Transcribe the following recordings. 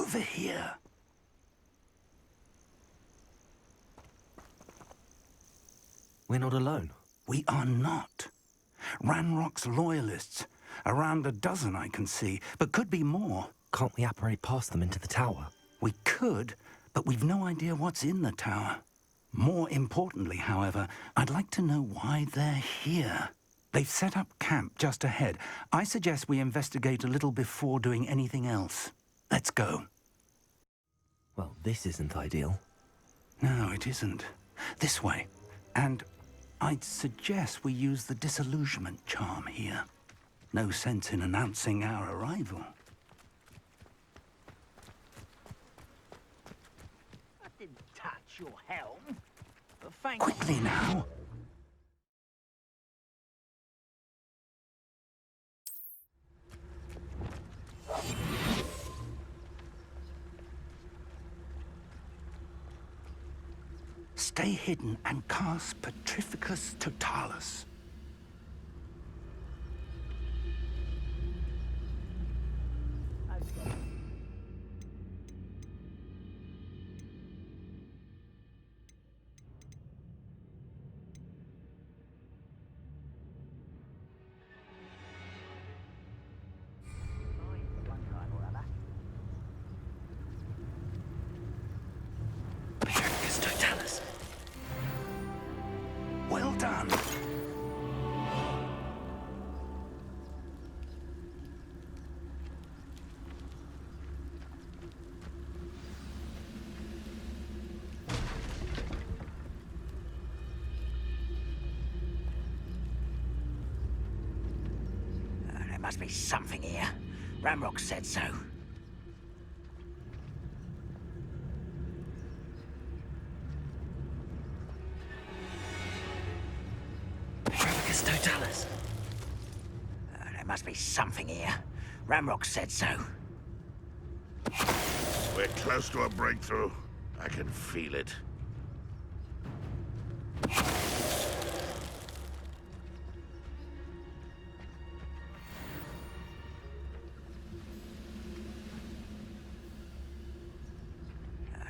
over here. We're not alone. We are not. Ranrock's loyalists. Around a dozen I can see, but could be more. Can't we apparate past them into the tower? We could, but we've no idea what's in the tower. More importantly, however, I'd like to know why they're here. They've set up camp just ahead. I suggest we investigate a little before doing anything else. Let's go. Well, this isn't ideal. No, it isn't. This way. And I'd suggest we use the disillusionment charm here. No sense in announcing our arrival. I didn't touch your helm. But thank Quickly now. Stay hidden and cast Petrificus Totalis. Petrificus Totalis. Well done. There must be something here. Ramrock said so. Petrificus Totalis. There must be something here. Ramrock said so. We're close to a breakthrough. I can feel it.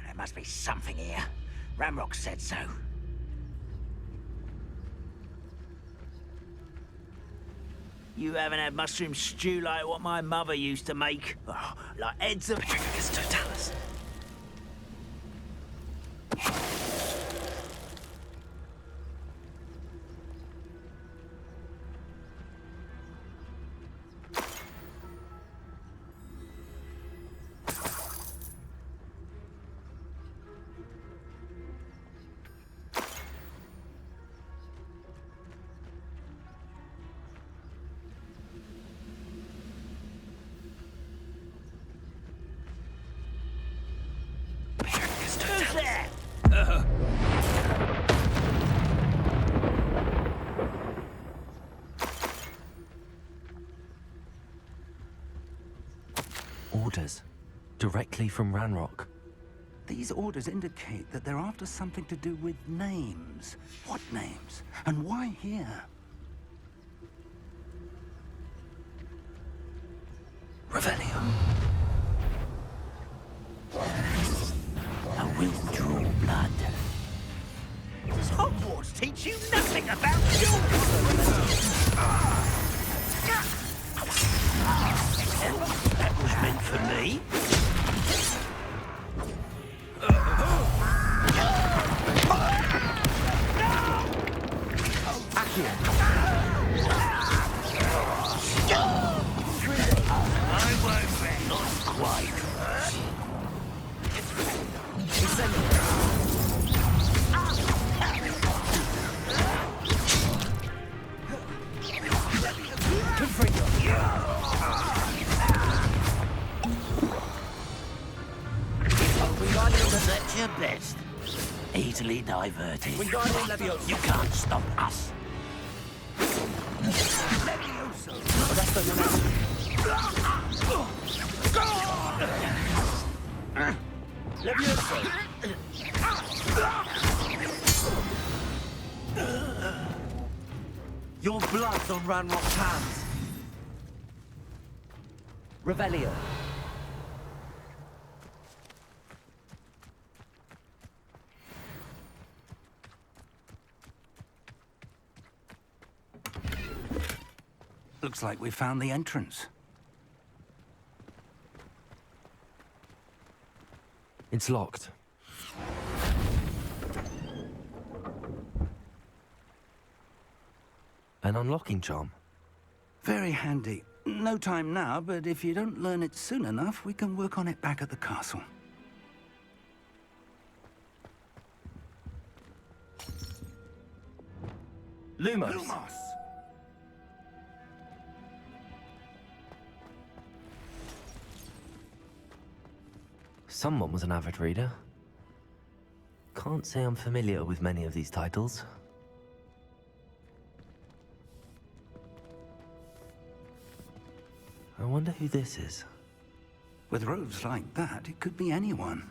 There must be something here. Ramrock said so. You haven't had mushroom stew like what my mother used to make? Oh, like heads of Petrificus Totalis. Petrificus Who's Totalis. there? Orders. Directly from Ranrock. These orders indicate that they're after something to do with names. What names? And why here? Revelio. I will draw blood. Does Hogwarts teach you nothing about duels? That was meant for me. I won't bet. Not quite. That's your best. Easily diverted. You can't stop us. Your blood's on Ranrock's hands. Revelio. Looks like we found the entrance. It's locked. An unlocking charm. Very handy. No time now, but if you don't learn it soon enough, we can work on it back at the castle. Lumos! Lumos! Someone was an avid reader. Can't say I'm familiar with many of these titles. I wonder who this is. With robes like that, it could be anyone.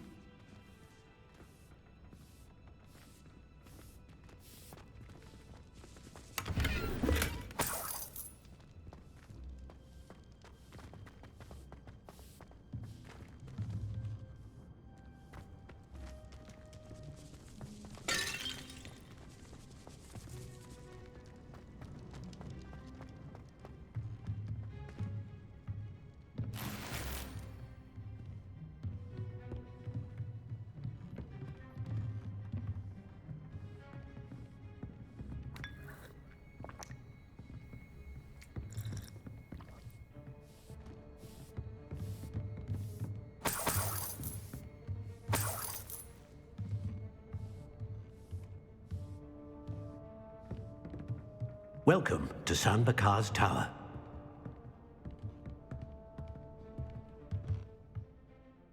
Welcome to San Bakar's Tower.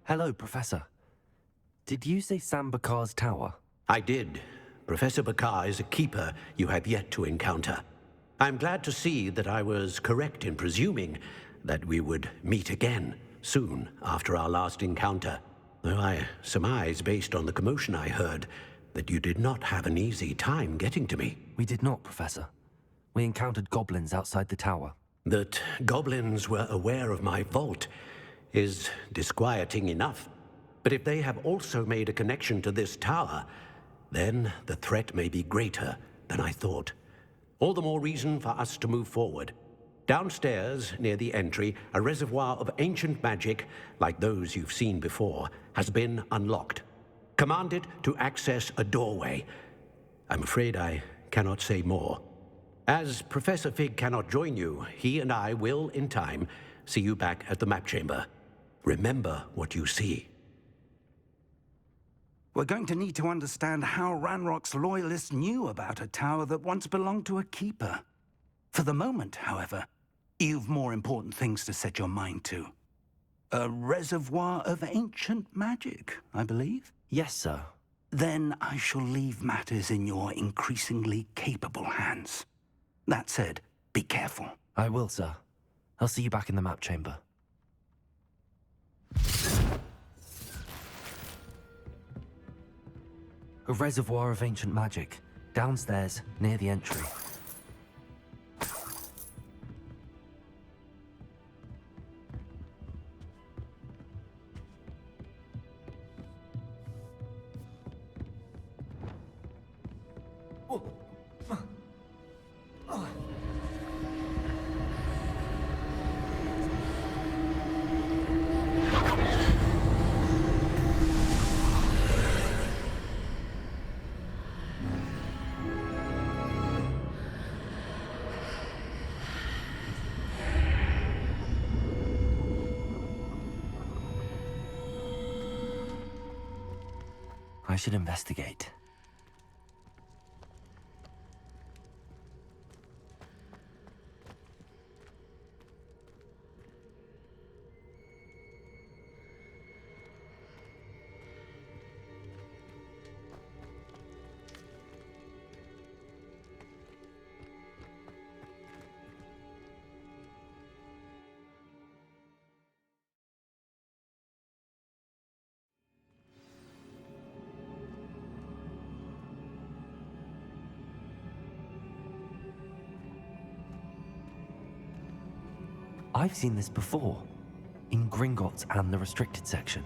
Hello, Professor. Did you say Sam Bakar's tower? I did. Professor Bakar is a keeper you have yet to encounter. I'm glad to see that I was correct in presuming that we would meet again soon after our last encounter. Though I surmise, based on the commotion I heard, that you did not have an easy time getting to me. We did not, Professor. We encountered goblins outside the tower. That goblins were aware of my vault is disquieting enough. But if they have also made a connection to this tower, then the threat may be greater than I thought. All the more reason for us to move forward. Downstairs, near the entry, a reservoir of ancient magic, like those you've seen before, has been unlocked. Command it to access a doorway. I'm afraid I cannot say more. As Professor Fig cannot join you, he and I will, in time, see you back at the map chamber. Remember what you see. We're going to need to understand how Ranrock's loyalists knew about a tower that once belonged to a keeper. For the moment, however, you've more important things to set your mind to. A reservoir of ancient magic, I believe? Yes, sir. Then I shall leave matters in your increasingly capable hands. That said, be careful. I will, sir. I'll see you back in the map chamber. A reservoir of ancient magic, downstairs, near the entry. I should investigate. I've seen this before, in Gringotts and the restricted section.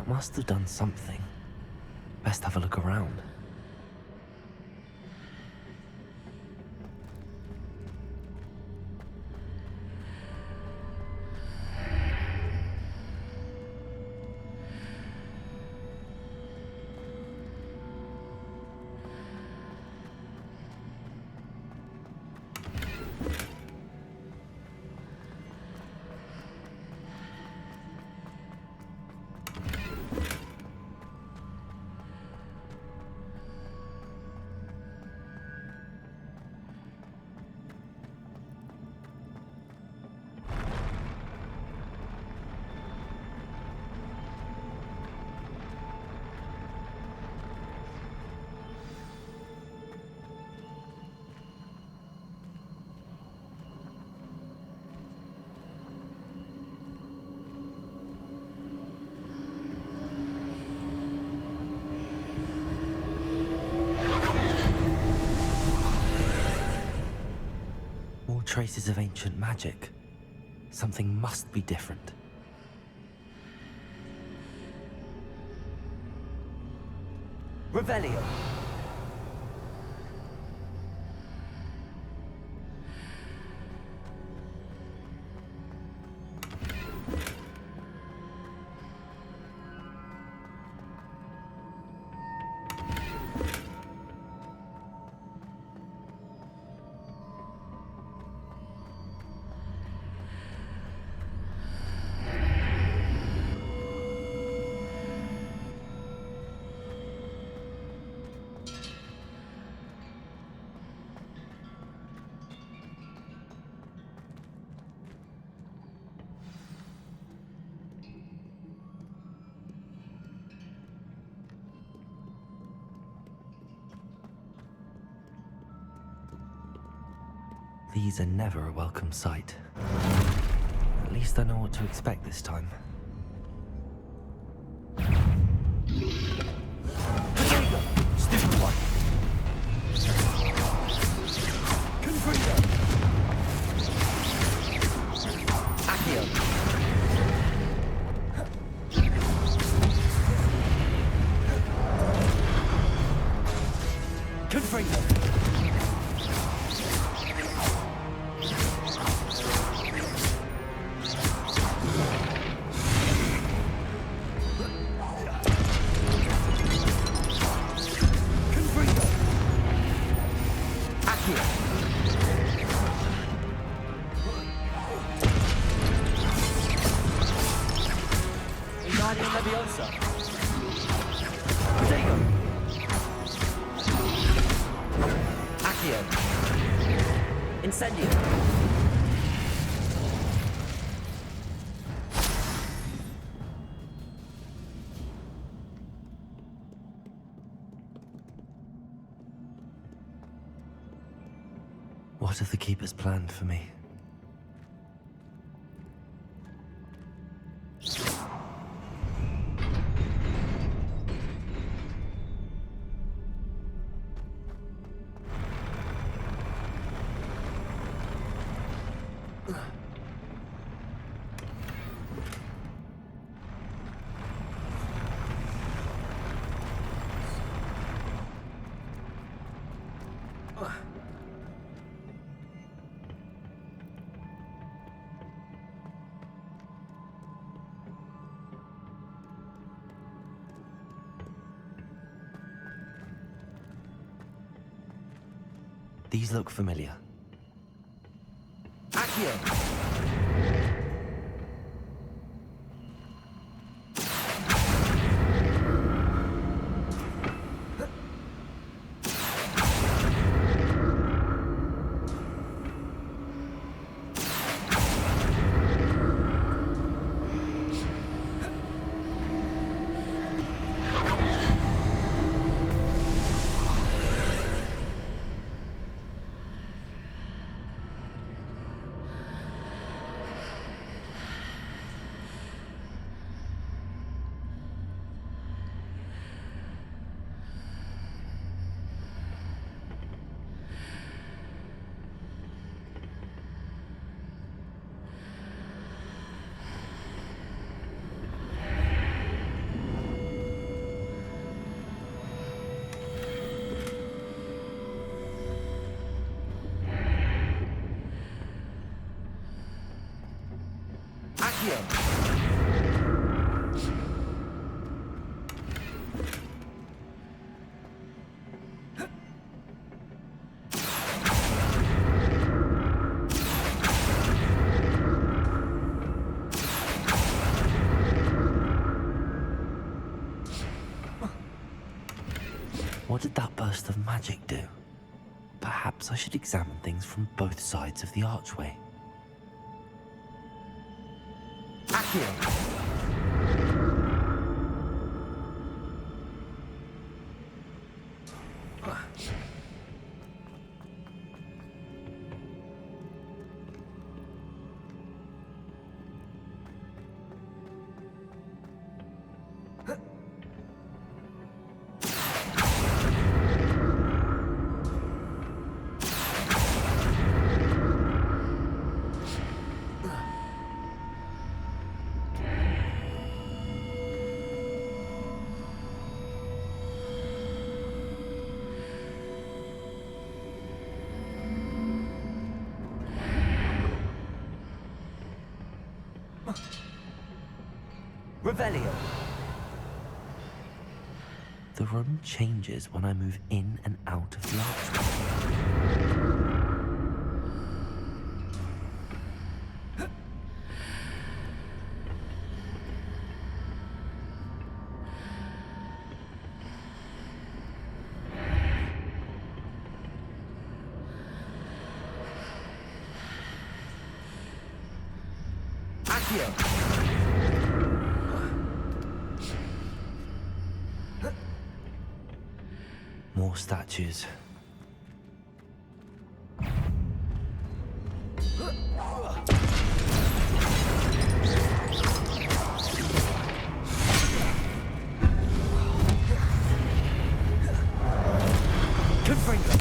Must have done something. Best have a look around. More traces of ancient magic. Something must be different. Revelio. These are never a welcome sight. At least I know what to expect this time. Stupid one. Accio. Confringo. Incendio. What have the Keepers planned for me? These look familiar. Accio! What did that burst of magic do? Perhaps I should examine things from both sides of the archway. Accio! Revelio. The room changes when I move in and out of the archway. Accio. More statues. Confringo.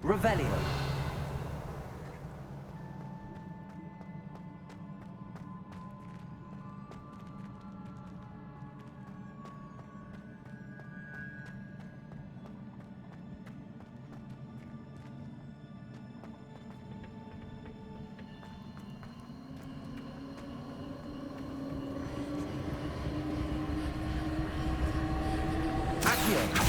Revelio. Accio.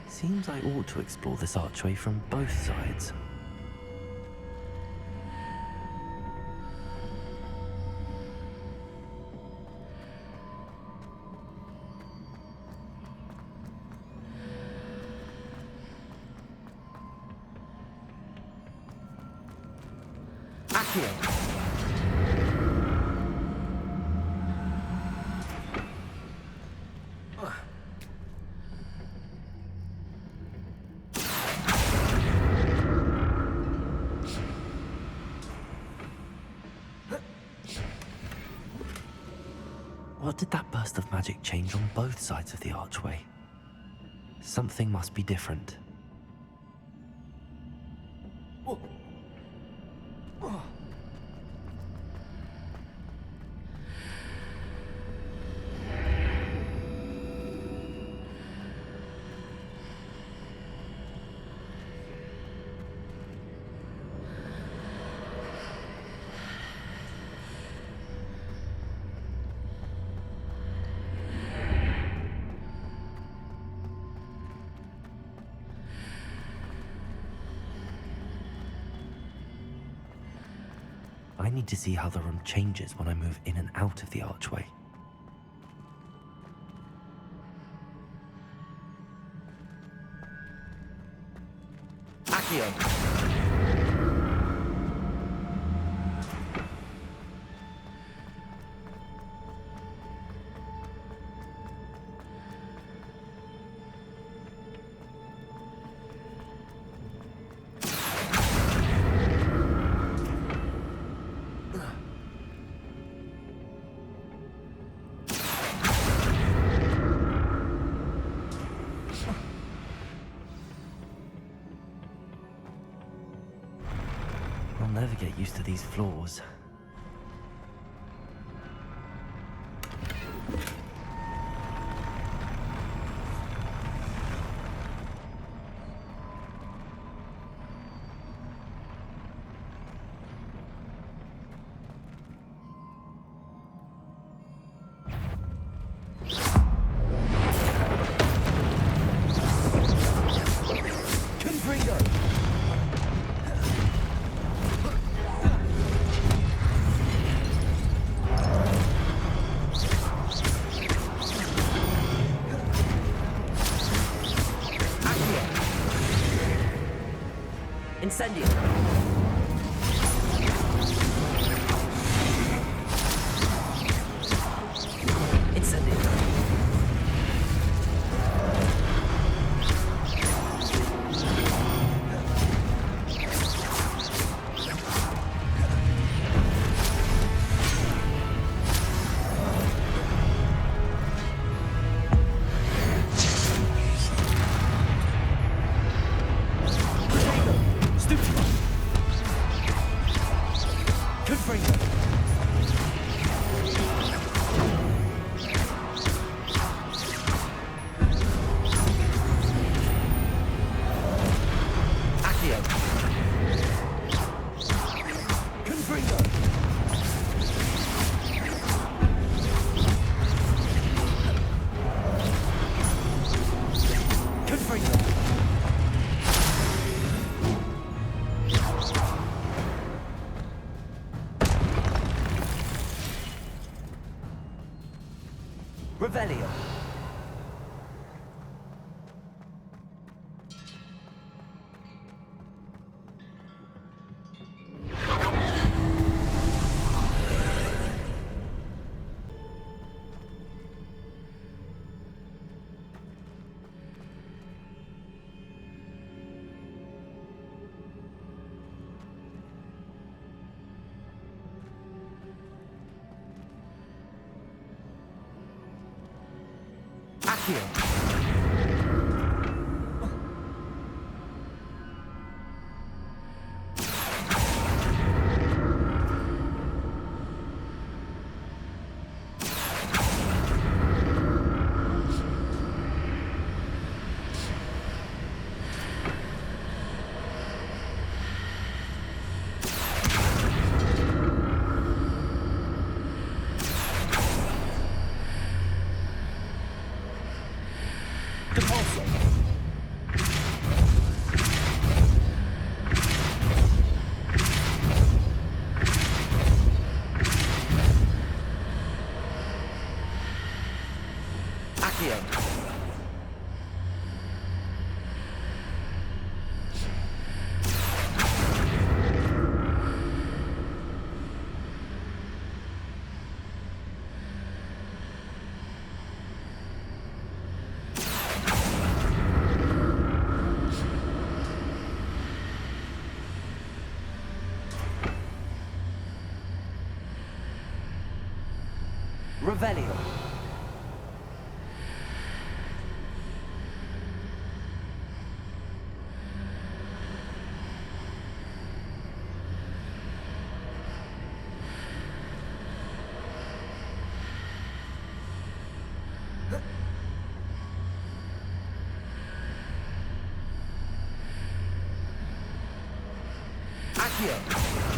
Seems I ought to explore this archway from both sides. Accio. What did that burst of magic change on both sides of the archway? Something must be different. I need to see how the room changes when I move in and out of the archway. Accio. I'll never get used to these floors. Incendio. Incendio. Revelio. Accio. Revelio. Accio.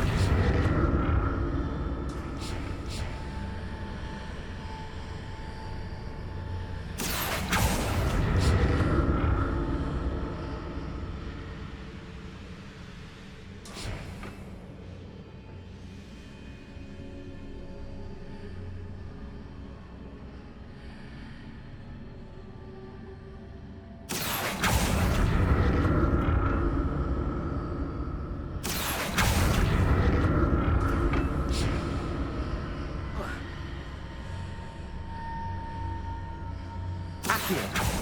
Accio.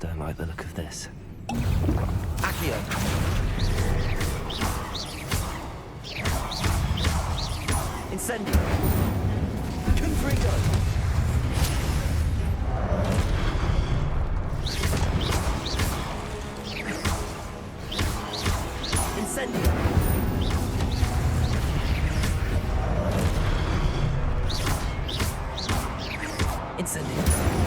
Don't like the look of this. Accio. Incendio. Confrigo. Incendio. Incendio.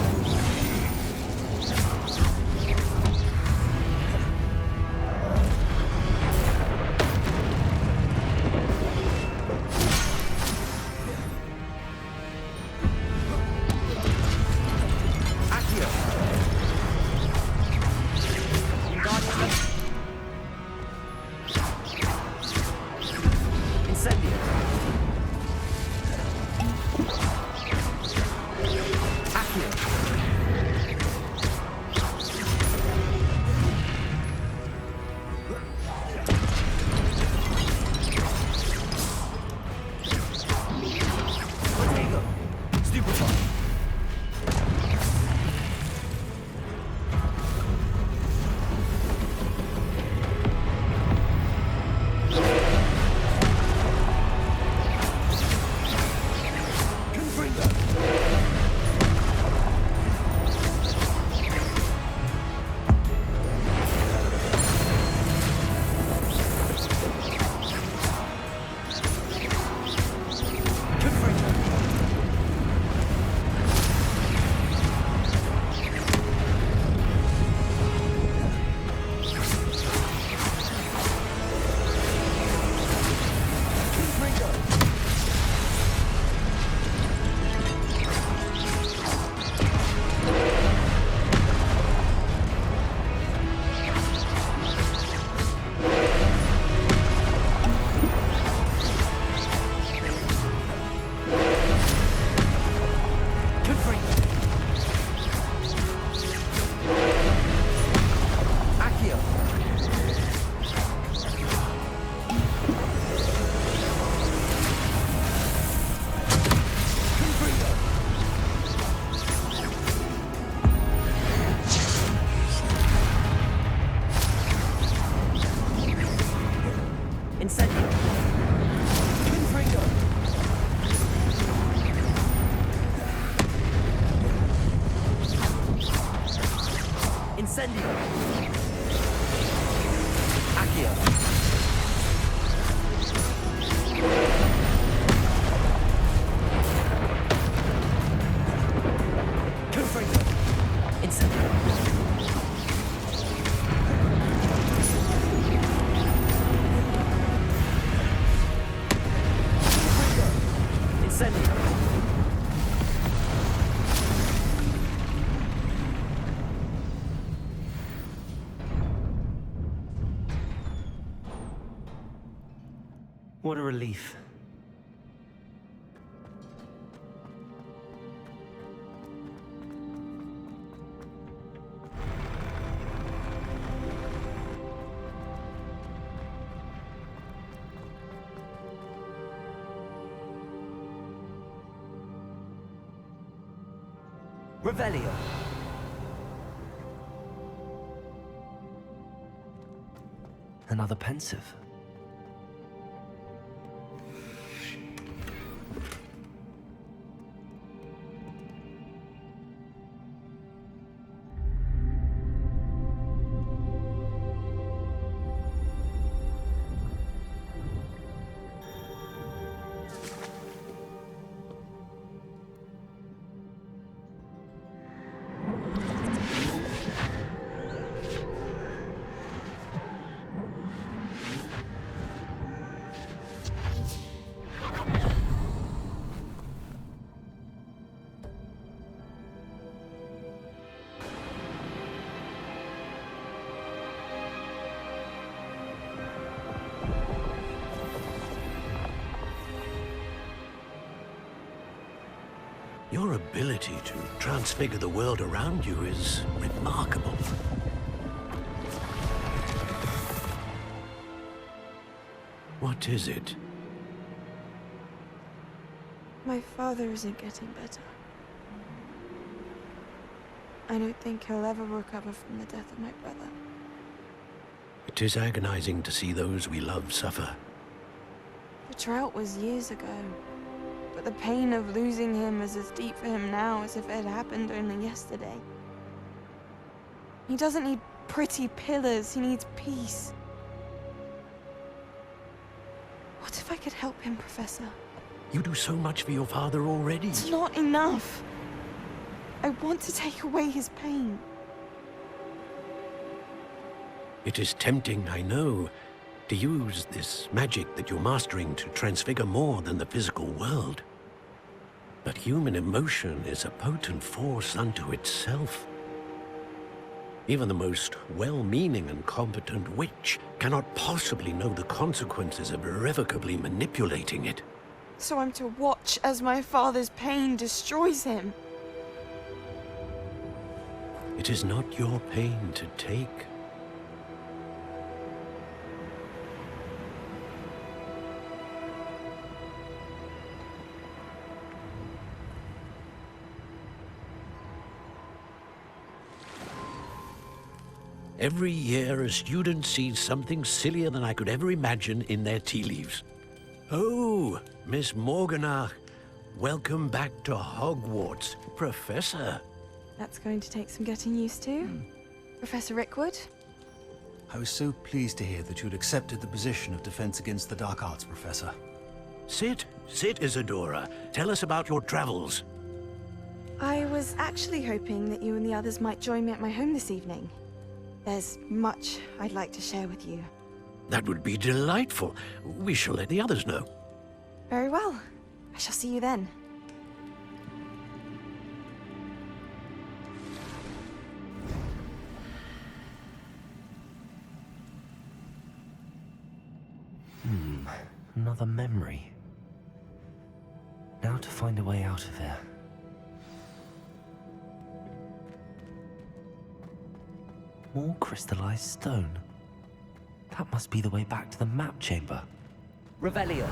Incendio! What a relief. Revelio. Another pensive. Your ability to transfigure the world around you is remarkable. What is it? My father isn't getting better. I don't think he'll ever recover from the death of my brother. It is agonizing to see those we love suffer. The drought was years ago, but the pain of losing him is as deep for him now as if it had happened only yesterday. He doesn't need pretty pillars, he needs peace. What if I could help him, Professor? You do so much for your father already. It's not enough. I want to take away his pain. It is tempting, I know, to use this magic that you're mastering to transfigure more than the physical world. But human emotion is a potent force unto itself. Even the most well-meaning and competent witch cannot possibly know the consequences of irrevocably manipulating it. So I'm to watch as my father's pain destroys him. It is not your pain to take. Every year, a student sees something sillier than I could ever imagine in their tea leaves. Oh, Miss Morganach, welcome back to Hogwarts, Professor. That's going to take some getting used to. Professor Rickwood? I was so pleased to hear that you'd accepted the position of Defense Against the Dark Arts, Professor. Sit, Isadora. Tell us about your travels. I was actually hoping that you and the others might join me at my home this evening. There's much I'd like to share with you. That would be delightful. We shall let the others know. Very well. I shall see you then. Another memory. Now to find a way out of here. More crystallized stone. That must be the way back to the map chamber. Revelio.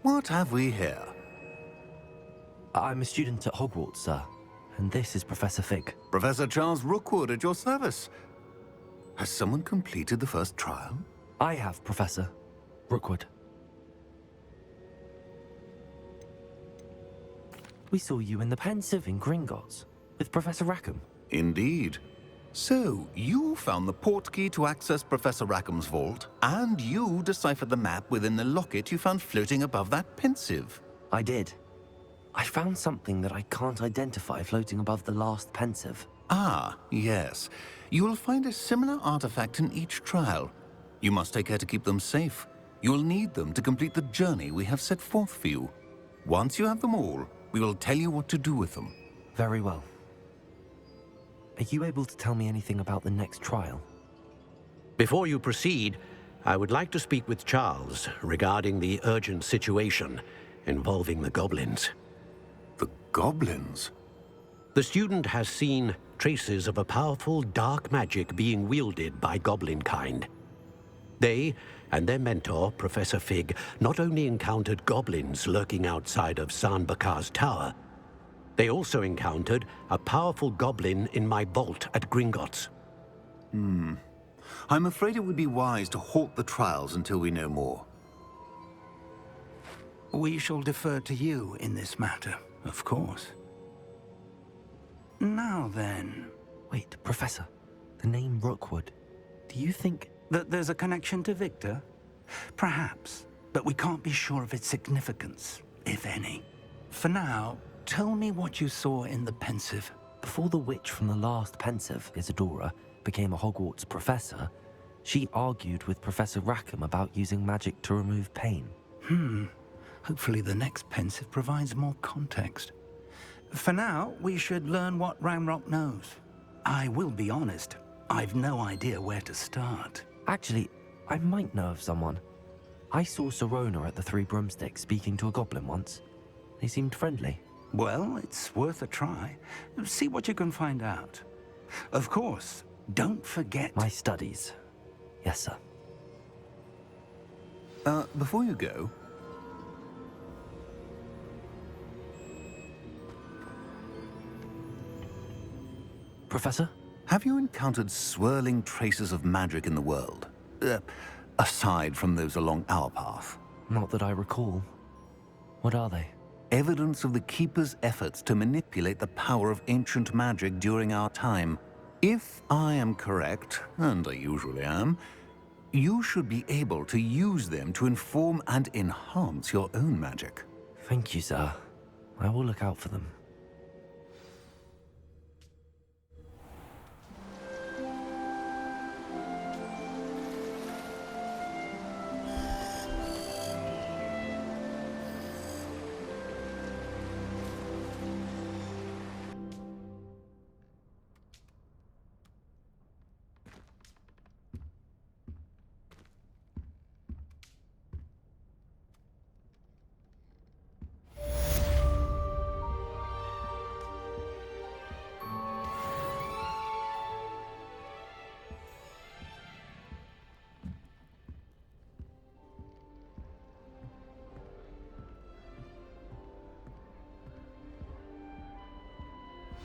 What have we here? I'm a student at Hogwarts, sir. And this is Professor Fig. Professor Charles Rookwood at your service. Has someone completed the first trial? I have, Professor Rookwood. We saw you in the Pensive in Gringotts with Professor Rackham. Indeed. So, you found the portkey to access Professor Rackham's vault, and you deciphered the map within the locket you found floating above that Pensive. I did. I found something that I can't identify floating above the last Pensive. Ah, yes. You will find a similar artifact in each trial. You must take care to keep them safe. You will need them to complete the journey we have set forth for you. Once you have them all, we will tell you what to do with them. Very well. Are you able to tell me anything about the next trial? Before you proceed, I would like to speak with Charles regarding the urgent situation involving the goblins. The goblins? The student has seen traces of a powerful dark magic being wielded by goblin kind. They and their mentor, Professor Fig, not only encountered goblins lurking outside of San Bakar's tower, they also encountered a powerful goblin in my vault at Gringotts. I'm afraid it would be wise to halt the trials until we know more. We shall defer to you in this matter, of course. Now then... Wait, Professor. The name Rookwood. Do you think... that there's a connection to Victor? Perhaps, but we can't be sure of its significance, if any. For now, tell me what you saw in the Pensive. Before the witch from the last Pensive, Isadora, became a Hogwarts professor, she argued with Professor Rackham about using magic to remove pain. Hopefully the next Pensive provides more context. For now, we should learn what Ranrock knows. I will be honest, I've no idea where to start. Actually, I might know of someone. I saw Sirona at the Three Broomsticks speaking to a goblin once. They seemed friendly. Well, it's worth a try. See what you can find out. Of course, don't forget... My studies. Yes, sir. Before you go... Professor? Have you encountered swirling traces of magic in the world? Aside from those along our path? Not that I recall. What are they? Evidence of the Keeper's efforts to manipulate the power of ancient magic during our time. If I am correct, and I usually am, you should be able to use them to inform and enhance your own magic. Thank you, sir. I will look out for them.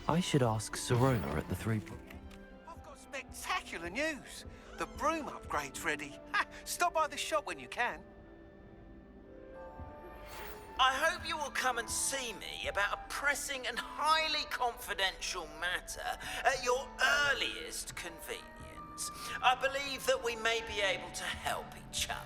I should ask Sirona at the Three... I've got spectacular news. The broom upgrade's ready. Ha! Stop by the shop when you can. I hope you will come and see me about a pressing and highly confidential matter at your earliest convenience. I believe that we may be able to help each other.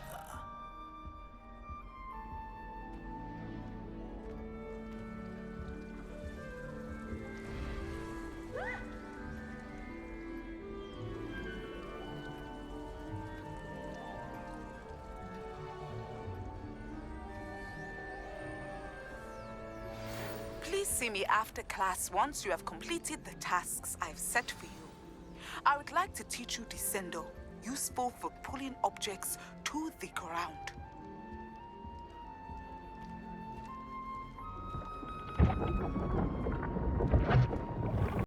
Please see me after class once you have completed the tasks I've set for you. I would like to teach you Descendo, useful for pulling objects to the ground.